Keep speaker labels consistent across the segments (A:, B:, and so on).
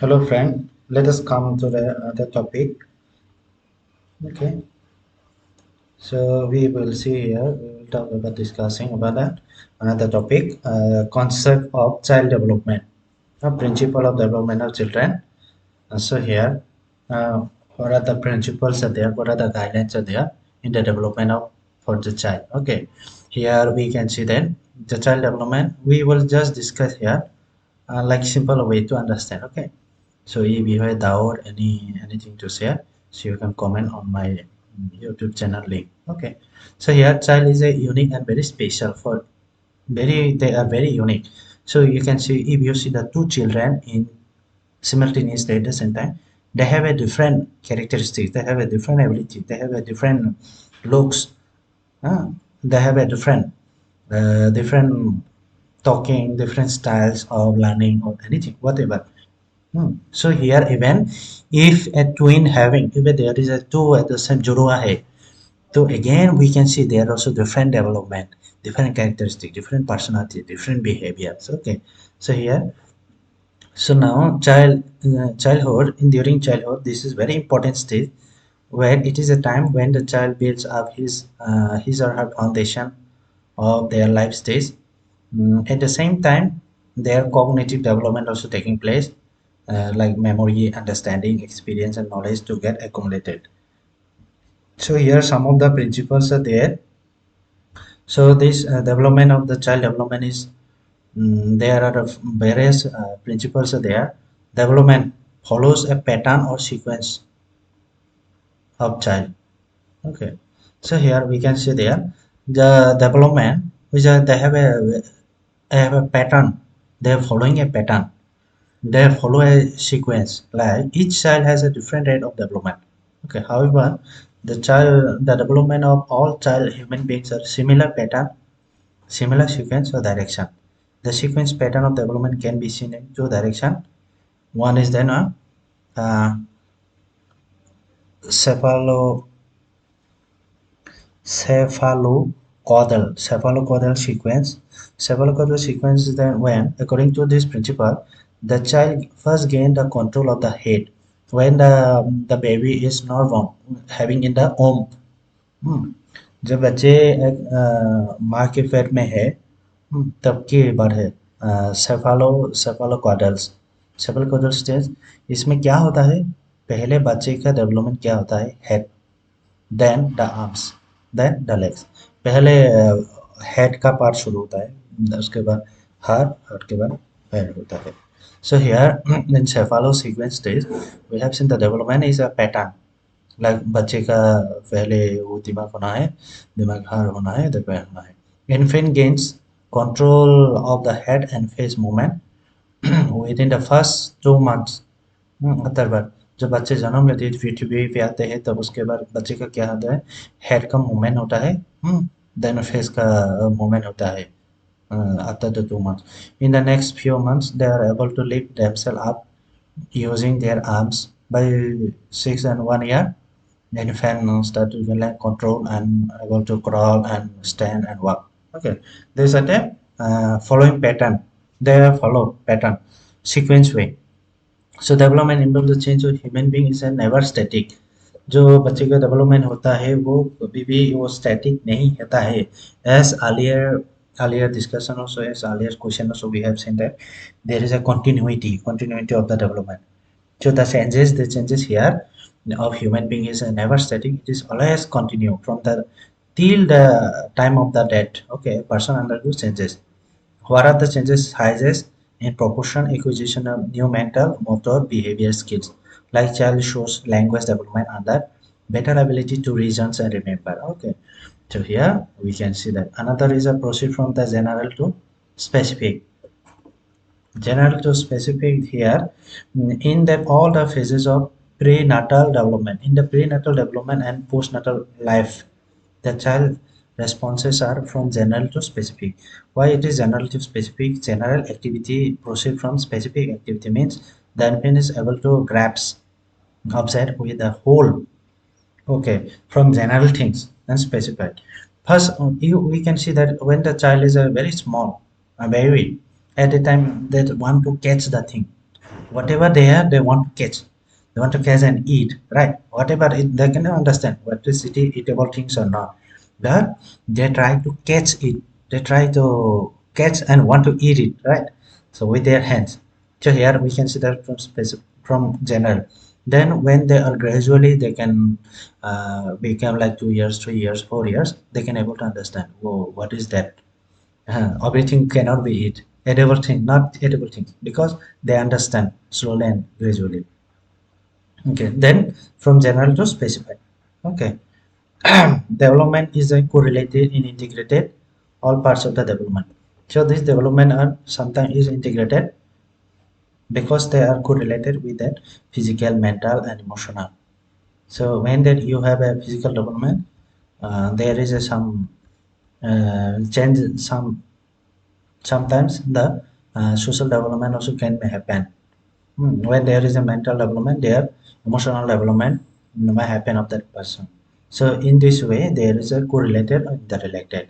A: Hello friend, let us come to the other topic. Okay, so we will see here, we will talk about discussing about that another topic, concept of child development, principle of development of children. So here, uh, what are the principles are there, what are the guidelines are there in the development of for the child. Okay, here we can see that the child development, we will just discuss here like simple way to understand. Okay, so if you have doubt anything to share, so you can comment on my YouTube channel link. Okay, so here child is a unique and very special for very, they are very unique. So you can see, if you see the two children in simultaneously at the same time, they have a different characteristics, they have a different ability, they have a different looks, uh, they have a different talking, different styles of learning or anything, whatever. So here even if a twin having, if there is a two at the same jurua hai, so again we can see there are also different development, different characteristic, different personality, different behaviors. Okay, so here, so now childhood, in during childhood, this is very important stage where it is a time when the child builds up his or her foundation of their life stage. At the same time, their cognitive development also taking place, like memory, understanding, experience, and knowledge to get accumulated. So here some of the principles are there. So this development of the child development is, there are various principles are there. Development follows a pattern or sequence of child. Okay, so here we can see there the development which are, they have a pattern, they are following a pattern, they follow a sequence, like each child has a different rate of development. Okay, however, the development of all child human beings are similar pattern, similar sequence or direction. The sequence pattern of development can be seen in two direction. One is then a uh, cephalo cephalocaudal sequence. Cephalocaudal sequence is then when, according to this principle, the child first gain the control of the head when the baby is not born, having in the womb. हम्म, जब बच्चे माँ के पेट में है, तब की बात है। सेफालोकॉडल्स सेफालोकॉडल स्टेज, इसमें क्या होता है, पहले बच्चे का डेवलपमेंट क्या होता है, head, then the arms, then the legs. पहले हेड का पार्ट शुरू होता है, उसके बाद हार्ट, हार्ट के बाद पैर होता है. So here in cephalo sequence stage, we have seen the development is a pattern. Like बच्चे का पहले वो दिमाग होना है, दिमाग हार होना है, तो पैर होना है. Infant gains control of the head and face movement within the first 2 months. अतर बार जब बच्चे जन्म लेते हैं पृथ्वी पे आते हैं, तब उसके बाद बच्चे का क्या होता है, हेड का मूवमेंट होता है, देन फेस का मूवमेंट होता है. After the 2 months, in the next few months they are able to lift themselves up using their arms. By 6 and 1 year, the infant start to gain control and able to crawl and stand and walk. Okay, there's a following pattern, they follow pattern sequence way. So development involve the change of human being is never static. जो बच्चे का development होता है वो कभी भी वो static नहीं होता है. As earlier discussion also, as earlier question also, we have seen that there is a continuity of the development. So the changes here of human being is never static, it is always continue from the till the time of the death. Okay, person undergoes changes. What are the changes? Rises in proportion acquisition of new mental, motor, behavior skills. Like child shows language development and that better ability to reason and remember. Okay. So here we can see that another is a proceed from the general to specific. General to specific here, in that all the phases of prenatal development, in the prenatal development and postnatal life, the child responses are from general to specific. Why it is general to specific? General activity proceed from specific activity means the infant is able to grasp, observe with the whole. Okay, from general things and specified. First, we can see that when the child is a very small, a baby, at the time that want to catch the thing. Whatever they have, they want to catch. They want to catch and eat, right? Whatever it, they cannot understand what is it eatable things or not. But they try to catch it. They try to catch and want to eat it, right? So with their hands. So here we can see that from specific, from general. Then when they are gradually, they can become like 2 years, 3 years, 4 years. They can able to understand. Whoa, what is that? Everything cannot be eat. Edible thing, not edible things, because they understand slowly and gradually. Okay, then from general to specific. Okay, development is a correlated in integrated all parts of the development. So this development are sometimes is integrated because they are correlated with that physical, mental, and emotional. So when that you have a physical development, there is a some change, sometimes the social development also can happen. When there is a mental development, there emotional development may happen of that person. So in this way, there is a correlated or interrelated.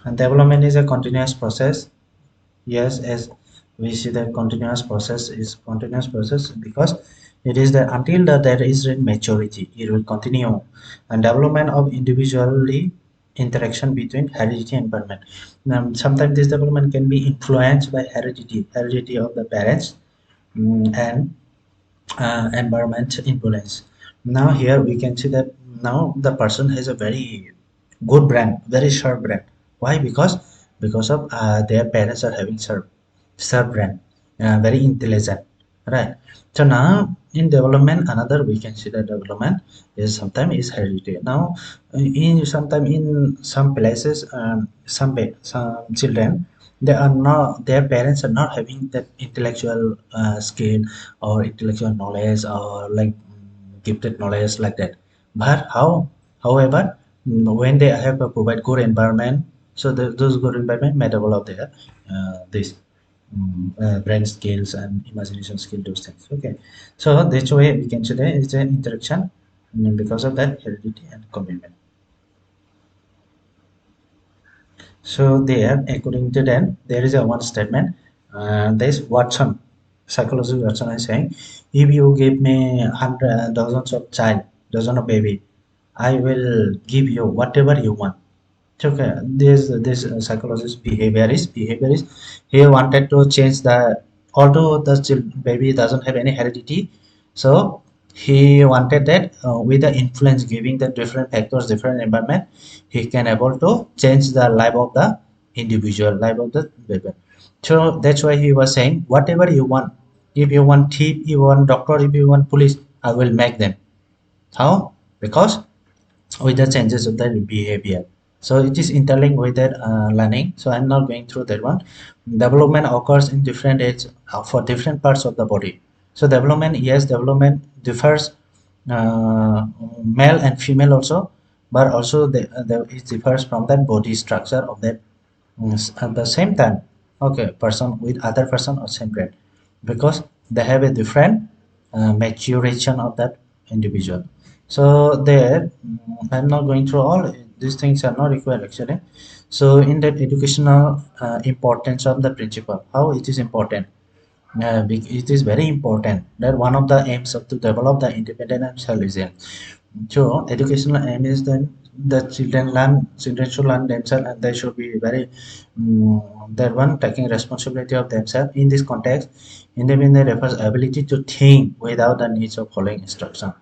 A: And development is a continuous process. Yes, as we see that continuous process is continuous process because it is that until there is maturity, it will continue. And development of individually interaction between heredity and environment. Sometimes this development can be influenced by heredity of the parents, and environment influence. Now here we can see that now the person has a very good brand, very sharp brand. Why? Because of their parents are having sharp brand, very intelligent, right? So now in development, another we can see that development is sometimes is hereditary. Now in sometime in some places, some children, they are not, their parents are not having that intellectual skill or intellectual knowledge or like gifted knowledge like that. But however, when they have a provide good environment, so those good environment may develop their this brain skills and imagination skill, those things. Okay, so this way we can say that it's an interaction, because of that heredity and commitment. So there, according to them, there is a one statement. This Watson, psychologist Watson is saying, if you give me hundred dozens of child, dozen of baby, I will give you whatever you want. Okay, this psychologist behavior is he wanted to change the, although the baby doesn't have any heredity, so he wanted that with the influence giving the different factors, different environment, he can able to change the life of the individual, life of the baby. So that's why he was saying whatever you want. If you want thief, you want doctor, if you want police, I will make them. How? Because with the changes of the behavior. So it is interlinked with that learning. So I'm not going through that one. Development occurs in different age for different parts of the body. So development, yes, development differs, male and female also, but also it differs from that body structure of that. At the same time, okay, person with other person or same grade, because they have a different maturation of that individual. So there, I'm not going through all these things are not required actually. So in that educational importance of the principle, how it is important. It is very important that one of the aims of to develop the independent and self-reliant. So educational aim is that the children should learn themselves, and they should be very that one taking responsibility of themselves. In this context, independent refers ability to think without the needs of following instruction.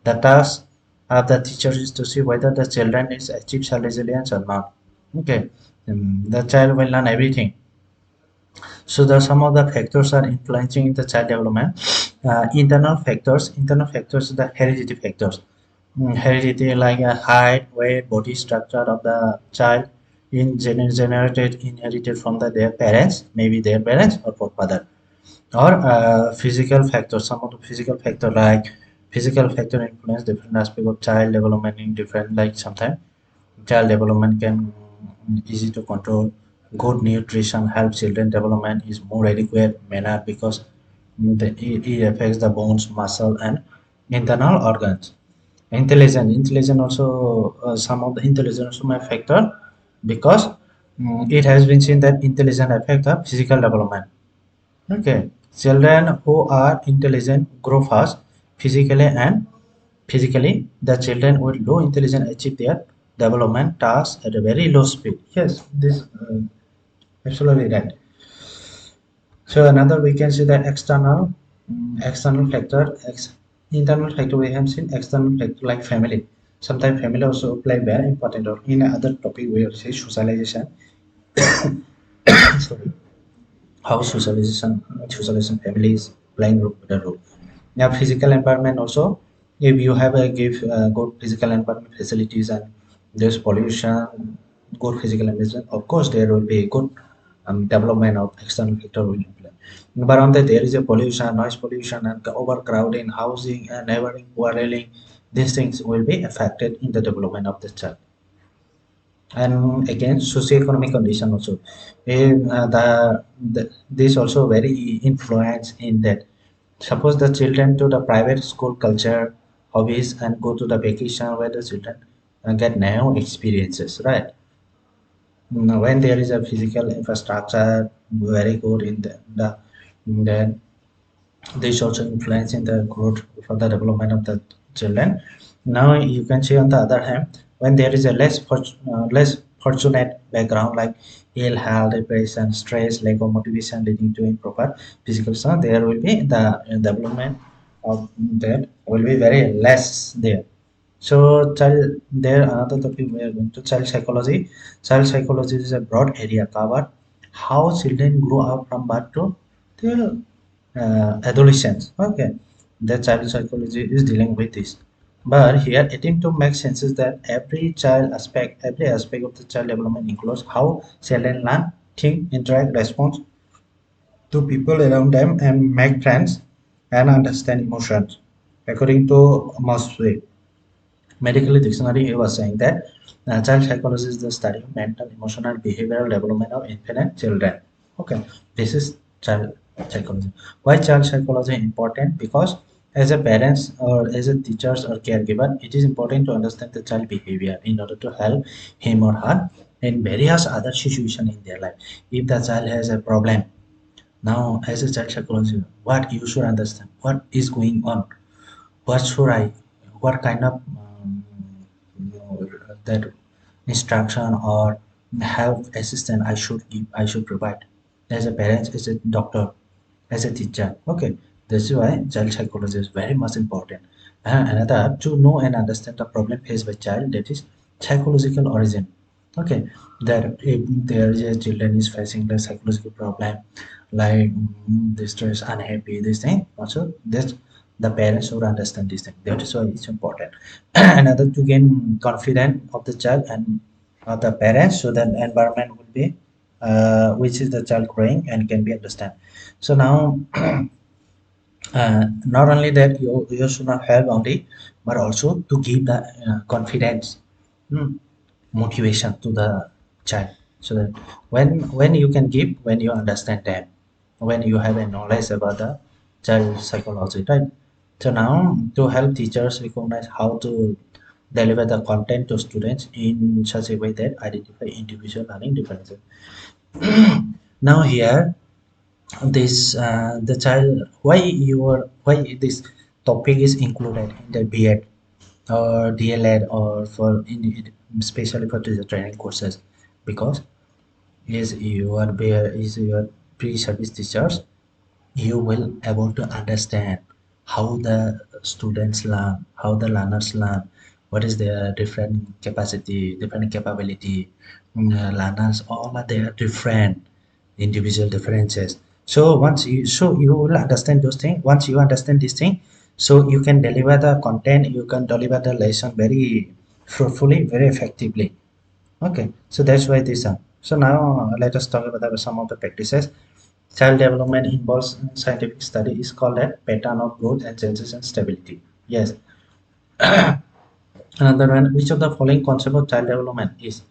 A: The task of the teacher is to see whether the children is achieve self-resilience or not. Okay, the child will learn everything. So the some of the factors are influencing the child development. Internal factors, the heredity factors. Heredity like height, weight, body structure of the child inherited from their parents, maybe their parents or forefather, or physical factors. Some of the physical factor like physical factor influence different aspect of child development in different, like sometimes child development can easy to control. Good nutrition helps children development is more adequate manner because it affects the bones, muscle, and internal organs. Intelligence also, some of the intelligence also may factor because it has been seen that intelligence affect the physical development. Okay, children who are intelligent grow fast physically and physically. The children with low intelligence achieve their development tasks at a very low speed. Yes, this absolutely right. So another we can see the external factor, internal factor we have seen external factor like family. Sometimes family also play very important role. In other topic we will see socialization. Sorry, how socialization families playing the role. Yeah, physical environment also. If you have a give good physical environment facilities and there's pollution, good physical environment, of course there will be good development of external factor will play. But on that there is a pollution, noise pollution, and overcrowding, housing, and neighboring quarreling. These things will be affected in the development of the child. And again socioeconomic condition also, this also very influence in that. Suppose the children to the private school culture hobbies and go to the vacation where the children get new experiences, right? When there is a physical infrastructure very good in the this also influence in the growth for the development of the children. Now you can see on the other hand, when there is a less fortunate background like ill health, depression, stress, lack of motivation leading to improper physical strength, there will be the development of that will be very less there. So child there another topic we are going to child psychology. Child psychology is a broad area covered how children grow up from birth to till adolescence. Okay, the child psychology is dealing with this. But here, attempt to make sense is that every aspect of the child development includes how children learn, think, interact, respond to people around them, and make friends and understand emotions. According to Mosley, medical dictionary, he was saying that child psychology is the study of mental, emotional, behavioral development of infant children. Okay, this is child psychology. Why child psychology is important? Because as a parents or as a teachers or caregiver, it is important to understand the child behavior in order to help him or her in various other situations in their life. If the child has a problem, now as a child psychology, what you should understand, what is going on, what should I, what kind of that instruction or help assistance I should give, I should provide as a parent, as a doctor, as a teacher. Okay, this is why child psychology is very much important. And another to know and understand the problem faced by child, that is psychological origin. Okay, that if there is a children is facing the psychological problem like distress, unhappy, this thing also this the parents should understand this thing. That is why it's important. Another to gain confidence of the child and the parents, so that environment would be which is the child growing and can be understand. So now not only that you should not help only, but also to give the confidence, hmm, motivation to the child, so that when you can give, when you understand them, when you have a knowledge about the child psychology, right? So now to help teachers recognize how to deliver the content to students in such a way that identify individual learning differences. Now here this the child, why this topic is included in the B.Ed or DLED or for especially for the training courses, because is your pre-service teachers, you will able to understand how the students learn, how the learners learn, what is their different capacity, different capability. Learners all are there different individual differences. So you will understand those things. Once you understand this thing, so you can deliver the content, you can deliver the lesson very fruitfully, very effectively. Okay, so that's why this are. So now let us talk about some of the practices. Child development involves scientific study is called a pattern of growth and changes and stability. Yes. Another one, which of the following concept of child development is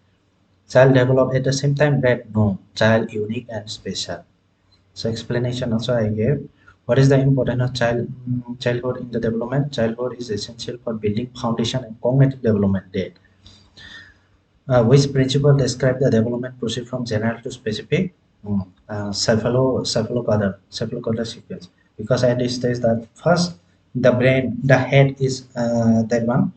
A: child develop at the same time that no child unique and special. So explanation also I gave. What is the importance of childhood in the development? Childhood is essential for building foundation and cognitive development. That which principle describe the development proceed from general to specific? cephalocaudal sequence, because at this stage that first the brain, the head is that one,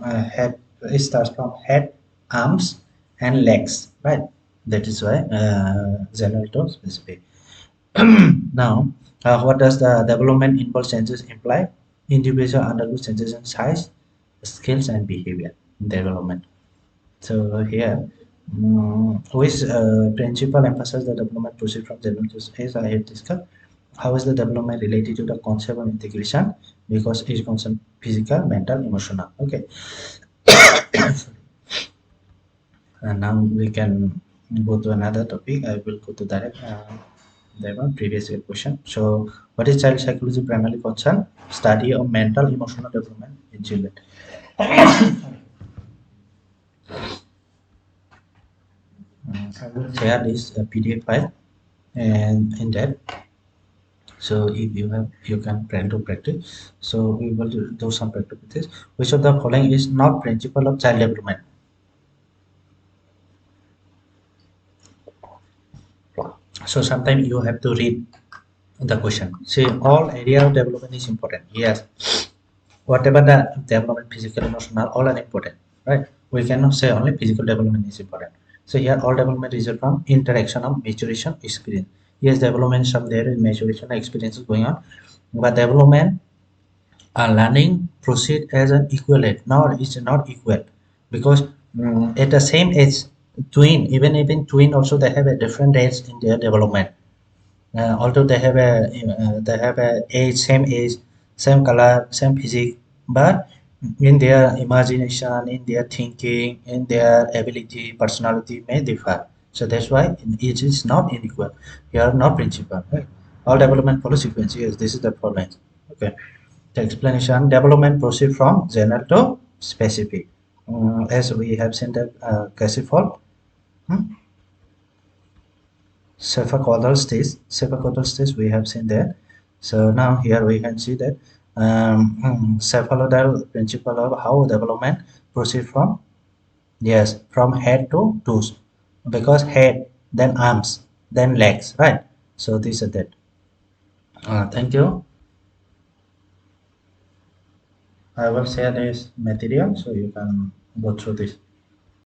A: head, it starts from head, arms and legs, right? That is why genital specific. Now, what does the development involve changes imply? Individual undergo changes in size, skills, and behavior in development. So here, which principle emphasizes the development proceed from development to as I have discussed. How is the development related to the concept of integration? Because it concerns physical, mental, emotional. Okay, and now we can go to another topic. I will go to direct. There were previous year question. So, what is child psychology primarily concerned? Study of mental, emotional development in children. I will share this PDF file, and in that, so if you have, you can plan to practice. So we will do some practice with this. Which of the following is not principle of child development? So sometimes you have to read the question. See, all area of development is important. Yes, whatever the development, physical, emotional, all are important, right? We cannot say only physical development is important. So here all development is from interaction of maturation experience. Yes, development some there is maturation experience is going on, but development learning proceed as an equivalent. Now it's not equal, because at the same age, twin, even twin also they have a different age in their development. Although they have a age, same color, same physique, but in their imagination, in their thinking, in their ability, personality may differ. So that's why it is not unequal. Here not principle, right? All development follow sequence. Yes, this is the following. Okay. The explanation: development proceed from general to specific. As we have seen that classified. Cephalocaudal stage we have seen that. So now here we can see that cephalocaudal principle of how development proceed from, yes, from head to toes, because head, then arms, then legs, right? So this is that. Thank you. I will share this material so you can go through this.